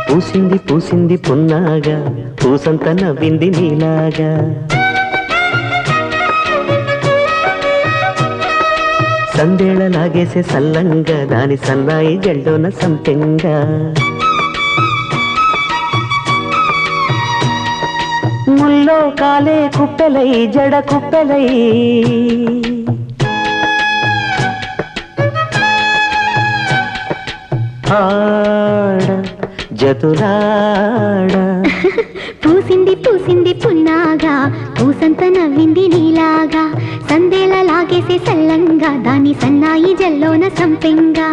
పూసింది పూసింది పున్నాగా పూసంత నవ్వింది నీలాగా సందేళ లాగేసే సల్లంగా దాని సన్నాయి జల్లోన సంపెంగా ముల్లో కాలే కుప్పెలై జడ కుప్పెలై ఆడ జతులాడ పూసింది పూసింది పున్నాగా పూసంత నవ్వింది నీలాగా సందేల లాగేసే సల్లంగా దాని సన్నాయి జల్లోన సంపెంగా